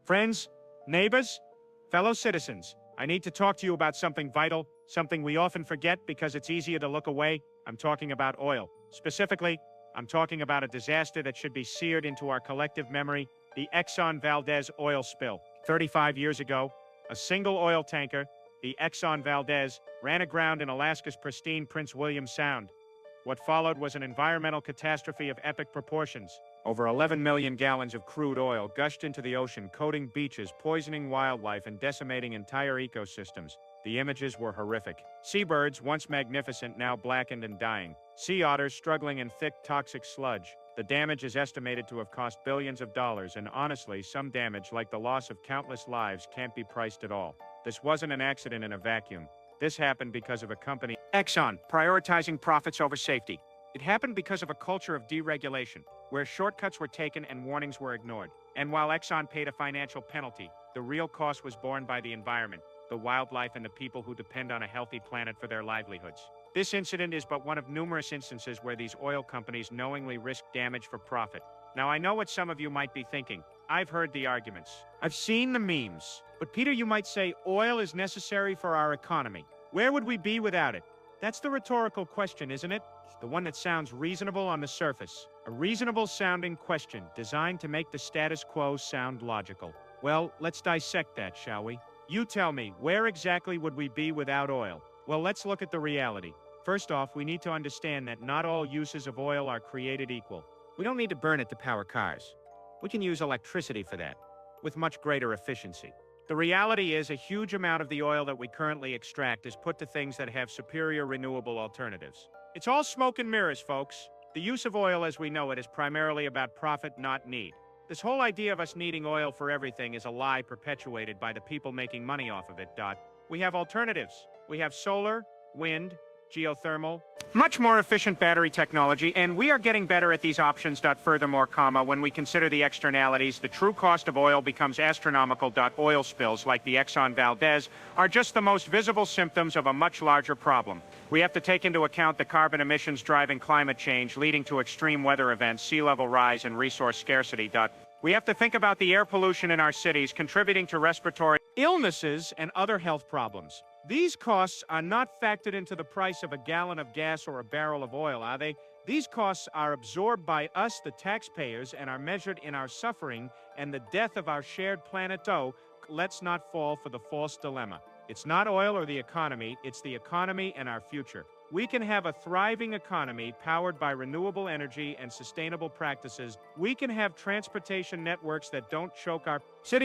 Friends, neighbors, fellow citizens, I need to talk to you about something vital, something we often forget because it's easier to look away. I'm talking about oil. Specifically, I'm talking about a disaster that should be seared into our collective memory, the Exxon Valdez oil spill. 35 years ago, a single oil tanker, the Exxon Valdez, ran aground in Alaska's pristine Prince William Sound. What followed was an environmental catastrophe of epic proportions. Over 11 million gallons of crude oil gushed into the ocean, coating beaches, poisoning wildlife, and decimating entire ecosystems. The images were horrific. Seabirds, once magnificent, now blackened and dying. Sea otters struggling in thick, toxic sludge. The damage is estimated to have cost billions of dollars, and honestly, some damage, like the loss of countless lives, can't be priced at all. This wasn't an accident in a vacuum. This happened because of a company, Exxon, prioritizing profits over safety. It happened because of a culture of deregulation, where shortcuts were taken and warnings were ignored. And while Exxon paid a financial penalty, the real cost was borne by the environment, the wildlife, and the people who depend on a healthy planet for their livelihoods. This incident is but one of numerous instances where these oil companies knowingly risk damage for profit. Now, I know what some of you might be thinking. I've heard the arguments. I've seen the memes. But Peter, you might say oil is necessary for our economy. Where would we be without it? That's the rhetorical question, isn't it? The one that sounds reasonable on the surface. A reasonable-sounding question designed to make the status quo sound logical. Well, let's dissect that, shall we? You tell me, where exactly would we be without oil? Well, let's look at the reality. First off, we need to understand that not all uses of oil are created equal. We don't need to burn it to power cars. We can use electricity for that, with much greater efficiency. The reality is a huge amount of the oil that we currently extract is put to things that have superior renewable alternatives. It's all smoke and mirrors, folks. The use of oil as we know it is primarily about profit, not need. This whole idea of us needing oil for everything is a lie perpetuated by the people making money off of it. We have alternatives. We have solar, wind, geothermal, much more efficient battery technology, and we are getting better at these options. Furthermore, when we consider the externalities, the true cost of oil becomes astronomical. Oil spills like the Exxon Valdez are just the most visible symptoms of a much larger problem. We have to take into account the carbon emissions driving climate change, leading to extreme weather events, sea level rise, and resource scarcity. We have to think about the air pollution in our cities, contributing to respiratory illnesses and other health problems. These costs are not factored into the price of a gallon of gas or a barrel of oil, are they? These costs are absorbed by us, the taxpayers, and are measured in our suffering and the death of our shared planet. So, let's not fall for the false dilemma. It's not oil or the economy, it's the economy and our future. We can have a thriving economy powered by renewable energy and sustainable practices. We can have transportation networks that don't choke our cities.